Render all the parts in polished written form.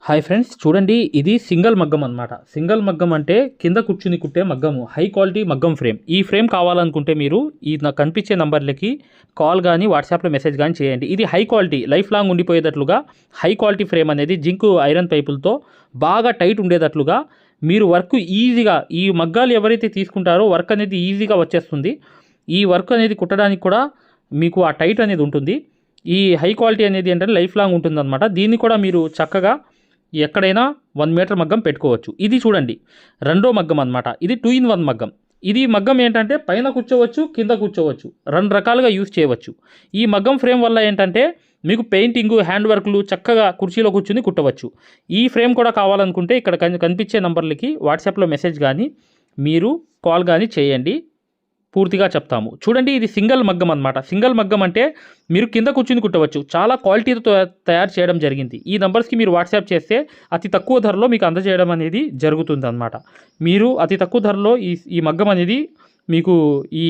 Hi friends, చూడండి ఇది single మగ్గం అనమాట. సింగిల్ మగ్గం అంటే కింద కూర్చుని కుట్టే మగ్గము, హై క్వాలిటీ మగ్గం ఫ్రేమ్. ఈ ఫ్రేమ్ కావాలనుకుంటే మీరు ఈ నాకు కనిపించే నంబర్లకి కాల్ కానీ వాట్సాప్లో మెసేజ్ కానీ చేయండి. ఇది హై క్వాలిటీ, లైఫ్ లాంగ్ ఉండిపోయేటట్లుగా హై క్వాలిటీ ఫ్రేమ్ అనేది జింకు ఐరన్ పైపులతో బాగా టైట్ ఉండేటట్లుగా మీరు వర్క్ ఈజీగా, ఈ మగ్గాలు ఎవరైతే తీసుకుంటారో వర్క్ అనేది ఈజీగా వచ్చేస్తుంది. ఈ వర్క్ అనేది కుట్టడానికి కూడా మీకు ఆ టైట్ అనేది ఉంటుంది. ఈ హై క్వాలిటీ అనేది ఏంటంటే లైఫ్ లాంగ్ ఉంటుందన్నమాట. దీన్ని కూడా మీరు చక్కగా ఎక్కడైనా 1 మీటర్ మగ్గం పెట్టుకోవచ్చు. ఇది చూడండి రెండో మగ్గం అనమాట. ఇది 2-in-1 మగ్గం. ఇది మగ్గం ఏంటంటే పైన కూర్చోవచ్చు, కింద కూర్చోవచ్చు, 2 రకాలుగా యూజ్ చేయవచ్చు. ఈ మగ్గం ఫ్రేమ్ వల్ల ఏంటంటే మీకు పెయింటింగు, హ్యాండ్ వర్క్లు చక్కగా కుర్చీలో కూర్చుని కుట్టవచ్చు. ఈ ఫ్రేమ్ కూడా కావాలనుకుంటే ఇక్కడ కనిపించే నంబర్లకి వాట్సాప్లో మెసేజ్ కానీ మీరు కాల్ కానీ చేయండి, పూర్తిగా చెప్తాము. చూడండి ఇది సింగిల్ మగ్గం అనమాట. సింగిల్ మగ్గం అంటే మీరు కింద కూర్చుని కుట్టవచ్చు. చాలా క్వాలిటీతో తయారు చేయడం జరిగింది. ఈ నెంబర్స్కి మీరు వాట్సాప్ చేస్తే అతి తక్కువ ధరలో మీకు అందజేయడం అనేది జరుగుతుంది అనమాట. మీరు అతి తక్కువ ధరలో ఈ మగ్గం అనేది మీకు ఈ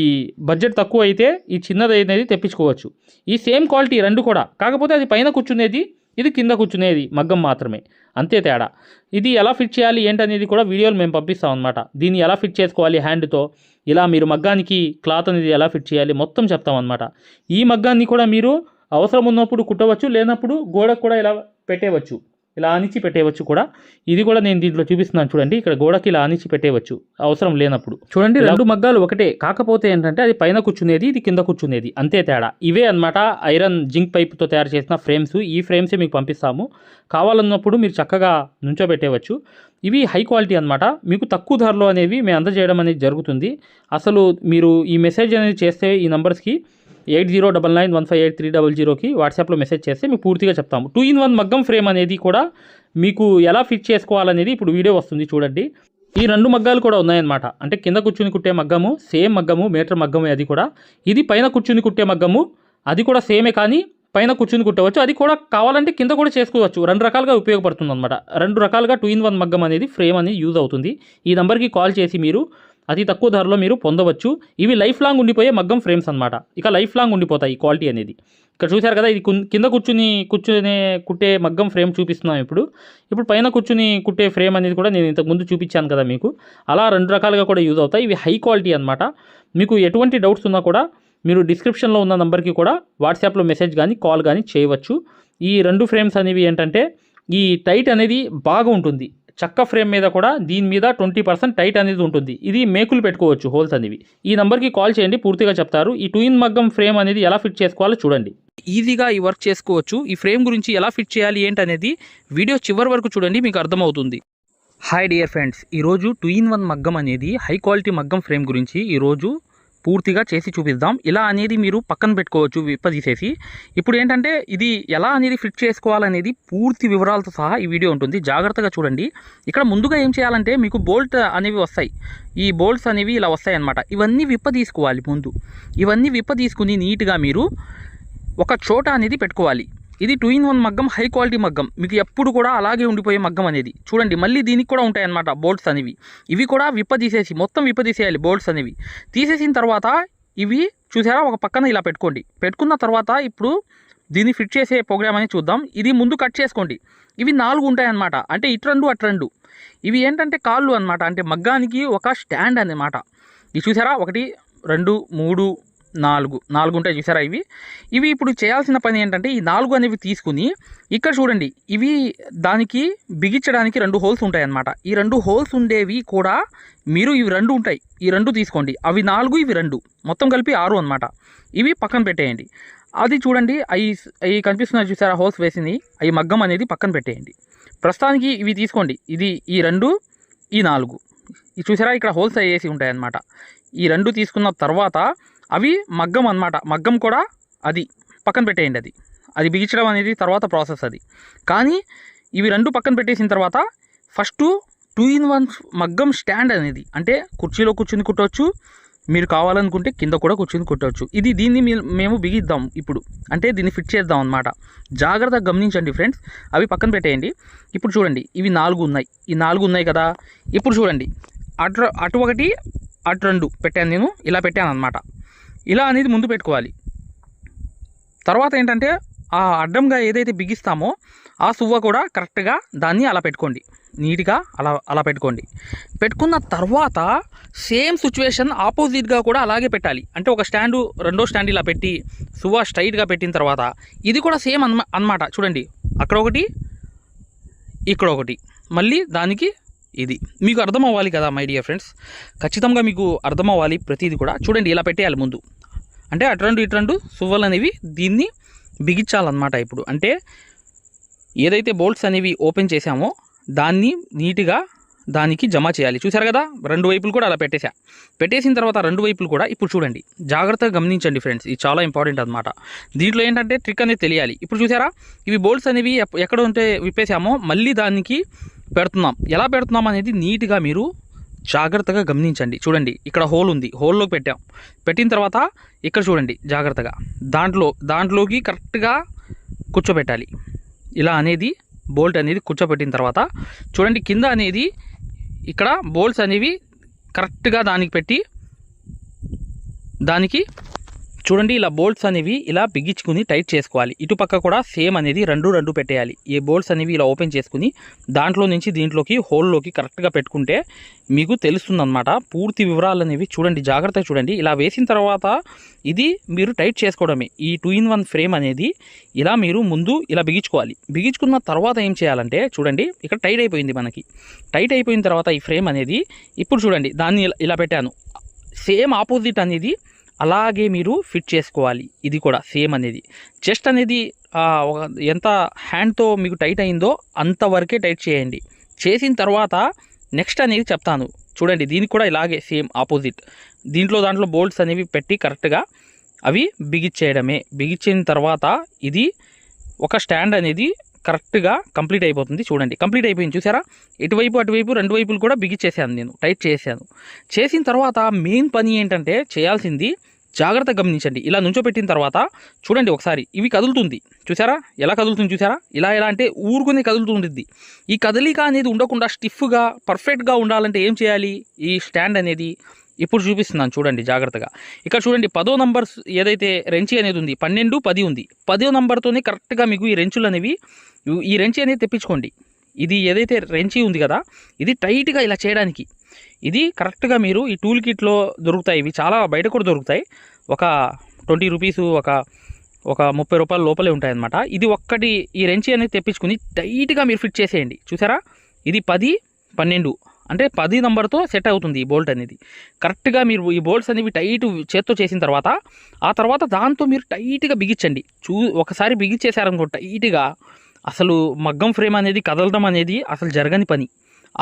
బడ్జెట్ తక్కువ అయితే ఈ చిన్నది అనేది తెప్పించుకోవచ్చు. ఈ సేమ్ క్వాలిటీ రెండు కూడా, కాకపోతే అది పైన కూర్చునేది, ఇది కింద కూర్చునేది మగ్గం మాత్రమే, అంతే తేడా. ఇది ఎలా ఫిట్ చేయాలి ఏంటనేది కూడా వీడియోలు మేము పంపిస్తాం అనమాట. దీన్ని ఎలా ఫిట్ చేసుకోవాలి హ్యాండ్తో, ఇలా మీరు మగ్గానికి క్లాత్ అనేది ఎలా ఫిట్ చేయాలి మొత్తం చెప్తామన్నమాట. ఈ మగ్గాన్ని కూడా మీరు అవసరం ఉన్నప్పుడు కుట్టవచ్చు, లేనప్పుడు గోడకు కూడా ఇలా పెట్టేయవచ్చు, ఇలా ఆనిచ్చి పెట్టేయవచ్చు కూడా. ఇది కూడా నేను దీంట్లో చూపిస్తున్నాను చూడండి. ఇక్కడ గోడకి ఇలా ఆనిచ్చి పెట్టేయవచ్చు అవసరం లేనప్పుడు. చూడండి రెండు మగ్గాలు ఒకటే, కాకపోతే ఏంటంటే అది పైన కూర్చునేది, ఇది కింద కూర్చునేది, అంతే తేడా. ఇవే అనమాట ఐరన్ జింక్ పైప్తో తయారు చేసిన ఫ్రేమ్స్. ఈ ఫ్రేమ్సే మీకు పంపిస్తాము. కావాలన్నప్పుడు మీరు చక్కగా నుంచోబెట్టేయవచ్చు. ఇవి హై క్వాలిటీ అనమాట. మీకు తక్కువ ధరలో అనేవి మేము అందజేయడం అనేది జరుగుతుంది. అసలు మీరు ఈ మెసేజ్ అనేది చేస్తే ఈ నంబర్స్కి 8099158300కి వాట్సాప్లో మెసేజ్ చేస్తే మీకు పూర్తిగా చెప్తాము. 2-in-1 మగ్గం ఫ్రేమ్ అనేది కూడా మీకు ఎలా ఫిట్ చేసుకోవాలనేది ఇప్పుడు వీడియో వస్తుంది చూడండి. ఈ 2 మగ్గాలు కూడా ఉన్నాయన్నమాట. అంటే కింద కూర్చుని కుట్టే మగ్గము, సేమ్ మగ్గము, మీటర్ మగ్గము అది కూడా. ఇది పైన కూర్చుని కుట్టే మగ్గము, అది కూడా సేమే, కానీ పైన కూర్చుని కుట్టవచ్చు. అది కూడా కావాలంటే కింద కూడా చేసుకోవచ్చు. 2 రకాలుగా ఉపయోగపడుతుంది అనమాట. 2 రకాలుగా 2-in-1 మగ్గం అనేది ఫ్రేమ్ అనేది యూజ్ అవుతుంది. ఈ నెంబర్కి కాల్ చేసి మీరు అతి తక్కువ ధరలో మీరు పొందవచ్చు. ఇవి లైఫ్ లాంగ్ ఉండిపోయే మగ్గం ఫ్రేమ్స్ అనమాట. ఇక లైఫ్ లాంగ్ ఉండిపోతాయి ఈ క్వాలిటీ అనేది. ఇక్కడ చూశారు కదా, ఇది కింద కూర్చుని కుట్టే మగ్గం ఫ్రేమ్ చూపిస్తున్నాం ఇప్పుడు పైన కూర్చుని కుట్టే ఫ్రేమ్ అనేది కూడా నేను ఇంతకుముందు చూపించాను కదా మీకు. అలా 2 రకాలుగా కూడా యూజ్ అవుతాయి. ఇవి హై క్వాలిటీ అనమాట. మీకు ఎటువంటి డౌట్స్ ఉన్నా కూడా మీరు డిస్క్రిప్షన్లో ఉన్న నెంబర్కి కూడా వాట్సాప్లో మెసేజ్ కానీ కాల్ కానీ చేయవచ్చు. ఈ 2 ఫ్రేమ్స్ అనేవి ఏంటంటే ఈ టైట్ అనేది బాగా ఉంటుంది. చక్క ఫ్రేమ్ మీద కూడా దీని మీద 20% టైట్ అనేది ఉంటుంది. ఇది మేకులు పెట్టుకోవచ్చు హోల్స్ అనేవి. ఈ నెంబర్కి కాల్ చేయండి, పూర్తిగా చెప్తారు. ఈ 2-in మగ్గం ఫ్రేమ్ అనేది ఎలా ఫిట్ చేసుకోవాలో చూడండి. ఈజీగా ఈ వర్క్ చేసుకోవచ్చు. ఈ ఫ్రేమ్ గురించి ఎలా ఫిట్ చేయాలి ఏంటనేది వీడియో చివరి వరకు చూడండి, మీకు అర్థమవుతుంది. హాయ్ డియర్ ఫ్రెండ్స్, ఈరోజు 2-in-1 మగ్గం అనేది హై క్వాలిటీ మగ్గం ఫ్రేమ్ గురించి ఈరోజు పూర్తిగా చేసి చూపిద్దాం. ఇలా అనేది మీరు పక్కన పెట్టుకోవచ్చు విప్పదీసేసి. ఇప్పుడు ఏంటంటే ఇది ఎలా అనేది ఫిట్ చేసుకోవాలనేది పూర్తి వివరాలతో సహా ఈ వీడియో ఉంటుంది, జాగ్రత్తగా చూడండి. ఇక్కడ ముందుగా ఏం చేయాలంటే మీకు బోల్ట్ అనేవి వస్తాయి. ఈ బోల్ట్స్ అనేవి ఇలా వస్తాయి అన్నమాట. ఇవన్నీ విప్పదీసుకోవాలి ముందు. ఇవన్నీ విప్పదీసుకుని నీట్గా మీరు ఒక చోట అనేది పెట్టుకోవాలి. ఇది 2-in-1 మగ్గం, హై క్వాలిటీ మగ్గం. మీకు ఎప్పుడు కూడా అలాగే ఉండిపోయే మగ్గం అనేది. చూడండి మళ్ళీ దీనికి కూడా ఉంటాయన్నమాట బోల్ట్స్ అనేవి. ఇవి కూడా విప్పదీసేసి మొత్తం విప్పదీసేయాలి బోల్ట్స్ అనేవి. తీసేసిన తర్వాత ఇవి చూసారా ఒక పక్కన ఇలా పెట్టుకోండి. పెట్టుకున్న తర్వాత ఇప్పుడు దీన్ని ఫిట్ చేసే ప్రోగ్రామ్ అనేది చూద్దాం. ఇది ముందు కట్ చేసుకోండి. ఇవి 4 ఉంటాయన్నమాట. అంటే ఇటు 2 ఇవి ఏంటంటే కాళ్ళు అనమాట. అంటే మగ్గానికి ఒక స్టాండ్ అన్నమాట. ఇది చూసారా 1 2 3 4 ఉంటాయి చూసారా. ఇవి ఇప్పుడు చేయాల్సిన పని ఏంటంటే ఈ 4 అనేవి తీసుకుని ఇక్కడ చూడండి, ఇవి దానికి బిగించడానికి 2 హోల్స్ ఉంటాయి అన్నమాట. ఈ 2 హోల్స్ ఉండేవి కూడా మీరు ఇవి 2 ఉంటాయి, ఈ 2 తీసుకోండి. అవి 4, ఇవి 2, మొత్తం కలిపి 6 అనమాట. ఇవి పక్కన పెట్టేయండి. అది చూడండి అవి కనిపిస్తున్నాయి చూసారా హోల్స్ వేసింది, అవి మగ్గం అనేది పక్కన పెట్టేయండి. ప్రస్తుతానికి ఇవి తీసుకోండి. ఇది ఈ 2, ఈ 4 ఇది చూసారా ఇక్కడ హోల్స్ వేసి ఉంటాయి అన్నమాట. ఈ 2 తీసుకున్న తర్వాత అవి మగ్గం అన్నమాట. మగ్గం కూడా అది పక్కన పెట్టేయండి. అది బిగించడం అనేది తర్వాత ప్రాసెస్ అది. కానీ ఇవి 2 పక్కన పెట్టేసిన తర్వాత ఫస్ట్ 2-in-1 మగ్గం స్టాండ్ అనేది, అంటే కుర్చీలో కూర్చుని కుట్టవచ్చు, మీరు కావాలనుకుంటే కింద కూడా కూర్చుని కుట్టవచ్చు. దీన్ని మేము బిగిద్దాం ఇప్పుడు, అంటే దీన్ని ఫిట్ చేద్దాం అన్నమాట. జాగ్రత్తగా గమనించండి ఫ్రెండ్స్. అవి పక్కన పెట్టేయండి. ఇప్పుడు చూడండి ఇవి 4 ఉన్నాయి, ఈ 4 ఉన్నాయి కదా. ఇప్పుడు చూడండి అటు 1 అటు 2 పెట్టాను, నేను ఇలా పెట్టాను అనమాట. ఇలా అనేది ముందు పెట్టుకోవాలి. తర్వాత ఏంటంటే ఆ అడ్డంగా ఏదైతే బిగిస్తామో ఆ సువ్వ కూడా కరెక్ట్గా దాన్ని అలా పెట్టుకోండి, నీట్గా అలా పెట్టుకోండి. పెట్టుకున్న తర్వాత సేమ్ సిచ్యువేషన్ ఆపోజిట్గా కూడా అలాగే పెట్టాలి. అంటే ఒక స్టాండు రెండో స్టాండ్ ఇలా పెట్టి సువ్వ స్ట్రైట్గా పెట్టిన తర్వాత ఇది కూడా సేమ్ అన్నమాట. చూడండి, అక్కడ ఒకటి, ఇక్కడ ఒకటి, మళ్ళీ దానికి ఇది. మీకు అర్థం అవ్వాలి కదా మై డియర్ ఫ్రెండ్స్, ఖచ్చితంగా మీకు అర్థం అవ్వాలి ప్రతిదీ కూడా. చూడండి, ఇలా పెట్టేయాలి ముందు. అంటే అటు రెండు సువ్వలు అనేవి దీన్ని బిగించాలన్నమాట. ఇప్పుడు అంటే ఏదైతే బోల్ట్స్ అనేవి ఓపెన్ చేసామో దాన్ని నీట్గా దానికి జమ చేయాలి. చూసారు కదా, రెండు వైపులు కూడా అలా పెట్టేసిన తర్వాత రెండు వైపులు కూడా ఇప్పుడు చూడండి, జాగ్రత్తగా గమనించండి ఫ్రెండ్స్, ఇది చాలా ఇంపార్టెంట్ అనమాట. దీంట్లో ఏంటంటే ట్రిక్ అనేది తెలియాలి. ఇప్పుడు చూసారా, ఇవి బోల్ట్స్ అనేవి ఎక్కడ ఉంటే విప్పేసామో మళ్ళీ దానికి పెడుతున్నాం. ఎలా పెడుతున్నాం అనేది నీట్గా మీరు జాగ్రత్తగా గమనించండి. చూడండి, ఇక్కడ హోల్ ఉంది, హోల్లోకి పెట్టిన తర్వాత ఇక్కడ చూడండి జాగ్రత్తగా దాంట్లోకి కరెక్ట్గా కూర్చోబెట్టాలి. ఇలా అనేది బోల్ట్ అనేది కూర్చోబెట్టిన తర్వాత చూడండి, కింద అనేది ఇక్కడ బోల్ట్స్ అనేవి కరెక్ట్గా దానికి పెట్టి దానికి చూడండి ఇలా బోల్ట్స్ అనేవి ఇలా బిగించుకుని టైట్ చేసుకోవాలి. ఇటుపక్క కూడా సేమ్ అనేది రెండు పెట్టేయాలి. ఈ బోల్ట్స్ అనేవి ఇలా ఓపెన్ చేసుకుని దాంట్లో నుంచి దీంట్లోకి హోల్లోకి కరెక్ట్గా పెట్టుకుంటే మీకు తెలుస్తుందన్నమాట పూర్తి వివరాలు అనేవి. చూడండి, జాగ్రత్తగా చూడండి. ఇలా వేసిన తర్వాత ఇది మీరు టైట్ చేసుకోవడమే. ఈ 2-in-1 ఫ్రేమ్ అనేది ఇలా మీరు ముందు ఇలా బిగించుకోవాలి. బిగించుకున్న తర్వాత ఏం చేయాలంటే చూడండి, ఇక్కడ టైట్ అయిపోయింది. మనకి టైట్ అయిపోయిన తర్వాత ఈ ఫ్రేమ్ అనేది ఇప్పుడు చూడండి దాన్ని ఇలా పెట్టాను. సేమ్ ఆపోజిట్ అనేది అలాగే మీరు ఫిట్ చేసుకోవాలి. ఇది కూడా సేమ్ అనేది చెస్ట్ అనేది ఎంత హ్యాండ్తో మీకు టైట్ అయిందో అంతవరకే టైట్ చేయండి. చేసిన తర్వాత నెక్స్ట్ అనేది చెప్తాను. చూడండి, దీనికి కూడా ఇలాగే సేమ్ ఆపోజిట్ దాంట్లో బోల్ట్స్ అనేవి పెట్టి కరెక్ట్గా అవి బిగించేయడమే. బిగించిన తర్వాత ఇది ఒక స్టాండ్ అనేది కరెక్ట్గా కంప్లీట్ అయిపోతుంది. చూడండి, కంప్లీట్ అయిపోయింది. చూసారా, అటువైపు రెండు వైపులు కూడా బిగించేసాను, నేను టైట్ చేశాను. చేసిన తర్వాత మెయిన్ పని ఏంటంటే చేయాల్సింది జాగ్రత్తగా గమనించండి. ఇలా నుంచోపెట్టిన తర్వాత చూడండి ఒకసారి ఇవి కదులుతుంది. చూసారా ఎలా కదులుతుంది? చూసారా, ఇలా అంటే ఊరుకునే కదులుతుంది. ఈ కదలిక అనేది ఉండకుండా స్టిఫ్గా పర్ఫెక్ట్గా ఉండాలంటే ఏం చేయాలి? ఈ స్టాండ్ అనేది ఇప్పుడు చూపిస్తున్నాను చూడండి జాగ్రత్తగా. ఇక్కడ చూడండి 10వ నంబర్ ఏదైతే రెంచి అనేది ఉంది, 12, 10 ఉంది. 10వ నంబర్తోనే కరెక్ట్గా మీకు ఈ రెంచులు అనేవి ఈ రెంచి అనేది తెప్పించుకోండి. ఇది ఏదైతే రెంచి ఉంది కదా, ఇది టైట్గా ఇలా చేయడానికి ఇది కరెక్ట్గా మీరు ఈ టూల్ కిట్లో దొరుకుతాయి. ఇవి చాలా బయట కూడా దొరుకుతాయి. ఒక 20 రూపీస్, ఒక 30 రూపాయల లోపలే ఉంటాయన్నమాట. ఇది ఒక్కటి ఈ రెంచి అనేది తెప్పించుకుని టైట్గా మీరు ఫిట్ చేసేయండి. చూసారా, ఇది 10, 12 అంటే 10 నంబర్తో సెట్ అవుతుంది ఈ బోల్ట్ అనేది. కరెక్ట్గా మీరు ఈ బోల్ట్స్ అనేవి టైట్ చేత్తో చేసిన తర్వాత ఆ తర్వాత దాంతో మీరు టైట్గా బిగించండి. ఒకసారి బిగించేశారనుకో టైట్గా, అసలు మగ్గం ఫ్రేమ్ అనేది కదలడం అనేది అసలు జరగని పని.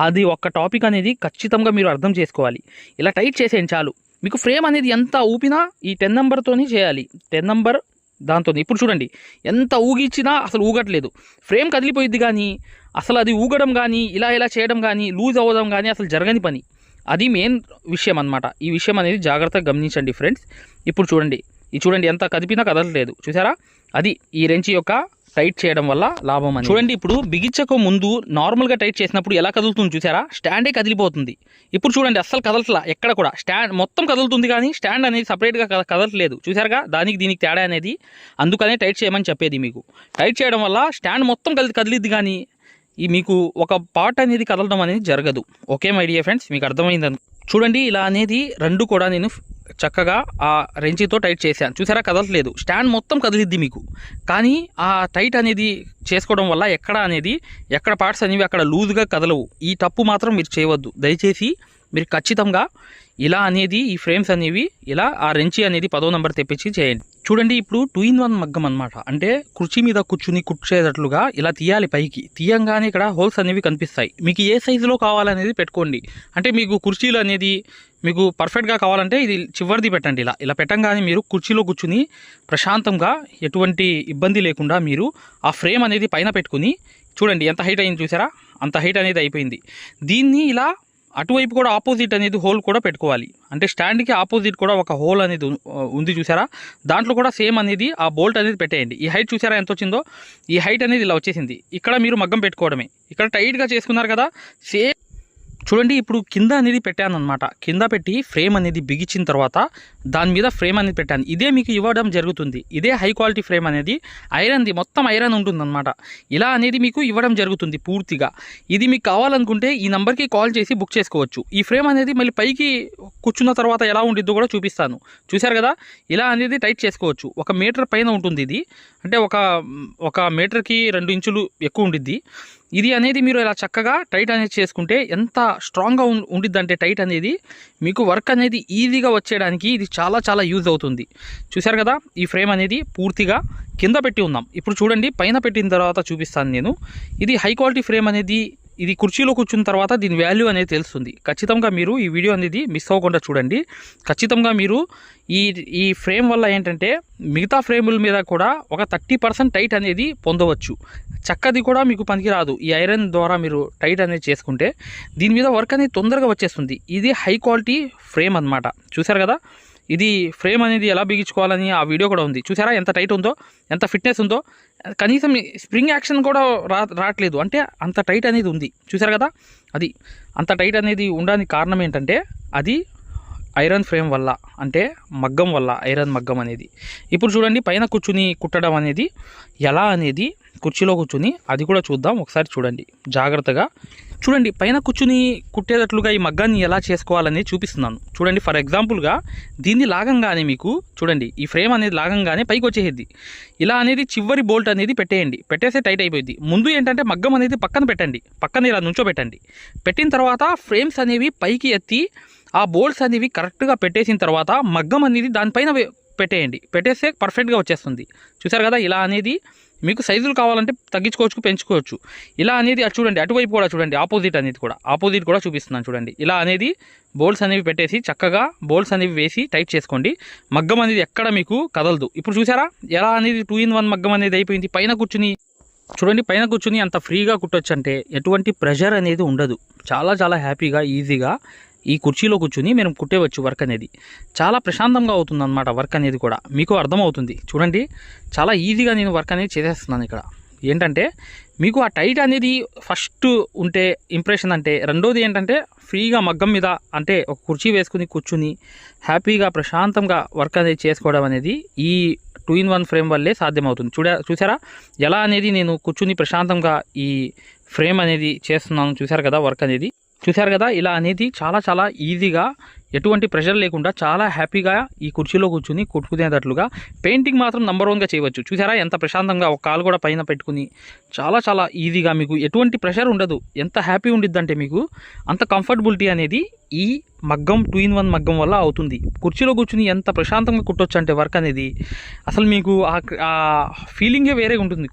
అది ఒక్క టాపిక్ అనేది ఖచ్చితంగా మీరు అర్థం చేసుకోవాలి. ఇలా టైట్ చేసేయండి చాలు. మీకు ఫ్రేమ్ అనేది ఎంత ఊపినా ఈ 10 నెంబర్తోనే చేయాలి. 10 నెంబర్ దాంతో ఇప్పుడు చూడండి ఎంత ఊగిచ్చినా అసలు ఊగట్లేదు. ఫ్రేమ్ కదిలిపోయిద్ది కానీ అసలు అది ఊగడం కానీ ఇలా చేయడం కానీ లూజ్ అవ్వడం కానీ అసలు జరగని పని. అది మెయిన్ విషయం అన్నమాట. ఈ విషయం అనేది జాగ్రత్తగా గమనించండి ఫ్రెండ్స్. ఇప్పుడు చూడండి ఎంత కదిపినా కదలట్లేదు. చూసారా, అది ఈ రెంచి యొక్క టైట్ చేయడం వల్ల లాభం అని. చూడండి, ఇప్పుడు బిగించక ముందు నార్మల్గా టైట్ చేసినప్పుడు ఎలా కదులుతుంది చూసారా, స్టాండే కదిలిపోతుంది. ఇప్పుడు చూడండి అస్సలు కదలట్లా, ఎక్కడ కూడా స్టాండ్ మొత్తం కదులుతుంది కానీ స్టాండ్ అనేది సపరేట్గా కదలట్లేదు. చూసారుగా దీనికి తేడా అనేది. అందుకనే టైట్ చేయమని చెప్పేది మీకు. టైట్ చేయడం వల్ల స్టాండ్ మొత్తం కదిలిద్ది కానీ మీకు ఒక పార్ట్ అనేది కదలడం అనేది జరగదు. ఓకే మై డియర్ ఫ్రెండ్స్, మీకు అర్థమైందని చూడండి. ఇలా అనేది రెండు కూడా నేను చక్కగా ఆ రెంచితో టైట్ చేశాను. చూసారా, కదలట్లేదు, స్టాండ్ మొత్తం కదిలిద్ది మీకు. కానీ ఆ టైట్ అనేది చేసుకోవడం వల్ల ఎక్కడ పార్ట్స్ అనేవి అక్కడ లూజ్గా కదలవు. ఈ తప్పు మాత్రం మీరు చేయవద్దు దయచేసి. మీరు ఖచ్చితంగా ఇలా అనేది ఈ ఫ్రేమ్స్ అనేవి ఇలా ఆ రెంచి అనేది 10వ నంబర్ తెప్పించి చేయండి. చూడండి, ఇప్పుడు 2-in-1 మగ్గం అనమాట. అంటే కుర్చీ మీద కూర్చుని కుర్చేటట్లుగా ఇలా తీయాలి. పైకి తీయంగానే ఇక్కడ హోల్స్ అనేవి కనిపిస్తాయి. మీకు ఏ సైజులో కావాలనేది పెట్టుకోండి. అంటే మీకు కుర్చీలు అనేది మీకు పర్ఫెక్ట్గా కావాలంటే ఇది చివరిది పెట్టండి. ఇలా పెట్టంగానే మీరు కుర్చీలో కూర్చుని ప్రశాంతంగా ఎటువంటి ఇబ్బంది లేకుండా మీరు ఆ ఫ్రేమ్ అనేది పైన పెట్టుకుని చూడండి ఎంత హైట్ అయింది. చూసారా, అంత హైట్ అనేది అయిపోయింది. దీన్ని ఇలా అటువైపు కూడా ఆపోజిట్ అనేది హోల్ కూడా పెట్టుకోవాలి. అంటే స్టాండ్కి ఆపోజిట్ కూడా ఒక హోల్ అనేది ఉంది. చూసారా, దాంట్లో కూడా సేమ్ అనేది ఆ బోల్ట్ అనేది పెట్టేయండి. ఈ హైట్ చూసారా ఎంత వచ్చిందో, ఈ హైట్ అనేది ఇలా వచ్చేసింది. ఇక్కడ మీరు మగ్గం పెట్టుకోవడమే. ఇక్కడ టైట్గా చేసుకున్నారు కదా, సేమ్ చూడండి ఇప్పుడు కింద అనేది పెట్టాను అనమాట. కింద పెట్టి ఫ్రేమ్ అనేది బిగించిన తర్వాత దాని మీద ఫ్రేమ్ అనేది పెట్టాను. ఇదే మీకు ఇవ్వడం జరుగుతుంది. ఇదే హై క్వాలిటీ ఫ్రేమ్ అనేది ఐరన్ది, మొత్తం ఐరన్ ఉంటుందన్నమాట. ఇలా అనేది మీకు ఇవ్వడం జరుగుతుంది పూర్తిగా. ఇది మీకు కావాలనుకుంటే ఈ నెంబర్కి కాల్ చేసి బుక్ చేసుకోవచ్చు. ఈ ఫ్రేమ్ అనేది మళ్ళీ పైకి కూర్చున్న తర్వాత ఎలా ఉండిద్దో కూడా చూపిస్తాను. చూశారు కదా, ఇలా అనేది టైట్ చేసుకోవచ్చు. 1 మీటర్ పైన ఉంటుంది ఇది, అంటే ఒక మీటర్కి 2 ఇంచులు ఎక్కువ ఉండిద్ది. ఇది అనేది మీరు ఇలా చక్కగా టైట్ అనేది చేసుకుంటే ఎంత స్ట్రాంగ్గా ఉండిద్దంటే టైట్ అనేది మీకు వర్క్ అనేది ఈజీగా వచ్చేయడానికి ఇది చాలా చాలా యూజ్ అవుతుంది. చూశారు కదా, ఈ ఫ్రేమ్ అనేది పూర్తిగా కింద పెట్టి ఉందాం. ఇప్పుడు చూడండి పైన పెట్టిన తర్వాత చూపిస్తాను నేను. ఇది హై క్వాలిటీ ఫ్రేమ్ అనేది ఇది కుర్చీలో కూర్చున్న తర్వాత దీని వాల్యూ అనేది తెలుస్తుంది. ఖచ్చితంగా మీరు ఈ వీడియో అనేది మిస్ అవ్వకుండా చూడండి. ఖచ్చితంగా మీరు ఈ ఫ్రేమ్ వల్ల ఏంటంటే మిగతా ఫ్రేముల మీద కూడా ఒక 30% టైట్ అనేది పొందవచ్చు. చక్కది కూడా మీకు పనికిరాదు. ఈ ఐరన్ ద్వారా మీరు టైట్ అనేది చేసుకుంటే దీని మీద వర్క్ అనేది తొందరగా వచ్చేస్తుంది. ఇది హై క్వాలిటీ ఫ్రేమ్ అన్నమాట. చూశారు కదా, ఇది ఫ్రేమ్ అనేది ఎలా బిగించుకోవాలని ఆ వీడియో కూడా ఉంది. చూసారా ఎంత టైట్ ఉందో, ఎంత ఫిట్నెస్ ఉందో. కనీసం స్ప్రింగ్ యాక్షన్ కూడా రావట్లేదు, అంటే అంత టైట్ అనేది ఉంది. చూసారు కదా, అది అంత టైట్ అనేది ఉండడానికి కారణం ఏంటంటే అది ఐరన్ ఫ్రేమ్ వల్ల, అంటే మగ్గం వల్ల, ఐరన్ మగ్గం అనేది. ఇప్పుడు చూడండి పైన కూర్చుని కుట్టడం అనేది ఎలా అనేది కుర్చీలో కూర్చుని అది కూడా చూద్దాం. ఒకసారి చూడండి జాగ్రత్తగా. చూడండి పైన కూర్చుని కుట్టేటట్లుగా ఈ మగ్గాన్ని ఎలా చేసుకోవాలని చూపిస్తున్నాను. చూడండి ఫర్ ఎగ్జాంపుల్గా దీన్ని లాగంగానే మీకు చూడండి ఈ ఫ్రేమ్ అనేది లాగంగానే పైకి వచ్చేది. ఇలా అనేది చివరి బోల్ట్ అనేది పెట్టేయండి. పెట్టేస్తే టైట్ అయిపోయింది. ముందు ఏంటంటే మగ్గం అనేది పక్కన పెట్టండి, పక్కన ఇలా నుంచోబెట్టండి. పెట్టిన తర్వాత ఫ్రేమ్స్ అనేవి పైకి ఎత్తి ఆ బోల్ట్స్ అనేవి కరెక్ట్గా పెట్టేసిన తర్వాత మగ్గం అనేది దానిపైన పెట్టేయండి. పెట్టేస్తే పర్ఫెక్ట్గా వచ్చేస్తుంది. చూసారు కదా, ఇలా అనేది మీకు సైజులు కావాలంటే తగ్గించుకోవచ్చు, పెంచుకోవచ్చు. ఇలా అనేది చూడండి అటువైపు కూడా చూడండి, ఆపోజిట్ కూడా చూపిస్తున్నాను చూడండి. ఇలా అనేది బోల్ట్స్ అనేవి పెట్టేసి చక్కగా బోల్ట్స్ అనేవి వేసి టైట్ చేసుకోండి. మగ్గం అనేది ఎక్కడ మీకు కదలదు. ఇప్పుడు చూసారా ఎలా అనేది 2-in-1 మగ్గం అనేది అయిపోయింది. పైన కూర్చుని చూడండి, పైన కూర్చుని అంత ఫ్రీగా కుట్టొచ్చు, అంటే ఎటువంటి ప్రెషర్ అనేది ఉండదు. చాలా చాలా హ్యాపీగా ఈజీగా ఈ కుర్చీలో కూర్చుని మేము కుట్టేవచ్చు. వర్క్ అనేది చాలా ప్రశాంతంగా అవుతుంది అన్నమాట. వర్క్ అనేది కూడా మీకు అర్థమవుతుంది. చూడండి చాలా ఈజీగా నేను వర్క్ అనేది చేసేస్తున్నాను. ఇక్కడ ఏంటంటే మీకు ఆ టైట్ అనేది ఫస్ట్ ఉంటే ఇంప్రెషన్, అంటే రెండోది ఏంటంటే ఫ్రీగా మగ్గం మీద అంటే ఒక కుర్చీ వేసుకుని కూర్చుని హ్యాపీగా ప్రశాంతంగా వర్క్ అనేది చేసుకోవడం అనేది ఈ 2-in-1 ఫ్రేమ్ వల్లే సాధ్యమవుతుంది. చూసారా ఎలా అనేది నేను కూర్చుని ప్రశాంతంగా ఈ ఫ్రేమ్ అనేది చేస్తున్నాను. చూసారు కదా వర్క్ అనేది, చూసారు కదా ఇలా అనేది చాలా చాలా ఈజీగా ఎటువంటి ప్రెషర్ లేకుండా చాలా హ్యాపీగా ఈ కుర్చీలో కూర్చుని కుట్టుకునేటట్లుగా పెయింటింగ్ మాత్రం నెంబర్ 1గా చేయవచ్చు. చూసారా ఎంత ప్రశాంతంగా, ఒక కాలు కూడా పైన పెట్టుకుని చాలా చాలా ఈజీగా మీకు ఎటువంటి ప్రెషర్ ఉండదు. ఎంత హ్యాపీ ఉండిద్దంటే మీకు అంత కంఫర్టబిలిటీ అనేది ఈ మగ్గం 2-in-1 మగ్గం వల్ల అవుతుంది. కుర్చీలో కూర్చుని ఎంత ప్రశాంతంగా కుట్టొచ్చు అంటే వర్క్ అనేది అసలు మీకు ఆ ఫీలింగే వేరే ఉంటుంది.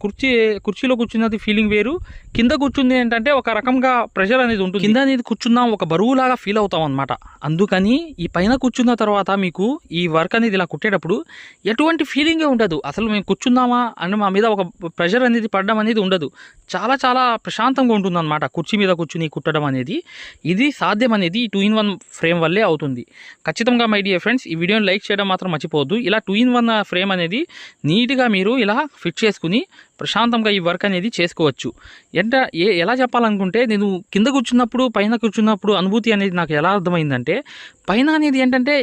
కుర్చీలో కూర్చున్నది ఫీలింగ్ వేరు, కింద కూర్చుంది ఏంటంటే ఒక రకంగా ప్రెషర్ అనేది ఉంటుంది. కింద అనేది కూర్చున్నాం ఒక బరువులాగా ఫీల్ అవుతాం అనమాట. అందుకని ఈ పైన కూర్చున్న తర్వాత మీకు ఈ వర్క్ అనేది ఇలా కుట్టేటప్పుడు ఎటువంటి ఫీలింగే ఉండదు. అసలు మేము కూర్చున్నామా అని మా మీద ఒక ప్రెషర్ అనేది పడడం అనేది ఉండదు. చాలా చాలా ప్రశాంతంగా ఉంటుంది అనమాట కుర్చీ మీద కూర్చుని కుట్టడం అనేది. ఇది సాధ్యం అనేది ఈ 2-in-1 ఫ్రేమ్ వల్లే అవుతుంది. ఖచ్చితంగా మై డియర్ ఫ్రెండ్స్ ఈ వీడియోని లైక్ చేయడం మాత్రం మర్చిపోవద్దు. ఇలా 2-in-1 ఫ్రేమ్ అనేది నీట్గా మీరు ఇలా ఫిట్ చేసుకుని ప్రశాంతంగా ఈ వర్క్ అనేది చేసుకోవచ్చు. ఎలా చెప్పాలనుకుంటే నేను కింద కూర్చున్నప్పుడు పైన కూర్చున్నప్పుడు అనుభూతి అనేది నాకు ఎలా అర్థమైందంటే పైన అనేది ఏంటంటే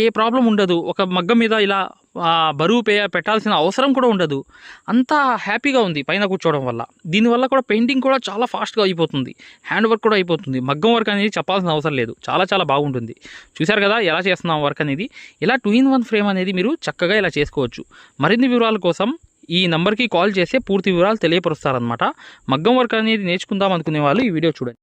ఏ ప్రాబ్లం ఉండదు. ఒక మగ్గం మీద ఇలా బరువు పెట్టాల్సిన అవసరం కూడా ఉండదు. అంతా హ్యాపీగా ఉంది పైన కూర్చోవడం వల్ల. దీనివల్ల కూడా పెయింటింగ్ కూడా చాలా ఫాస్ట్గా అయిపోతుంది, హ్యాండ్ వర్క్ కూడా అయిపోతుంది. మగ్గం వర్క్ అనేది చెప్పాల్సిన అవసరం లేదు. చాలా చాలా బాగుంటుంది. చూశారు కదా ఎలా చేస్తున్నాం వర్క్ అనేది. ఇలా 2-in-1 ఫ్రేమ్ అనేది మీరు చక్కగా ఇలా చేసుకోవచ్చు. మరిన్ని వివరాల కోసం ఈ నెంబర్కి కాల్ చేస్తే పూర్తి వివరాలు తెలియపరుస్తారనమాట. మగ్గం వర్క్ అనేది నేర్చుకుందాం అనుకునే వాళ్ళు ఈ వీడియో చూడండి.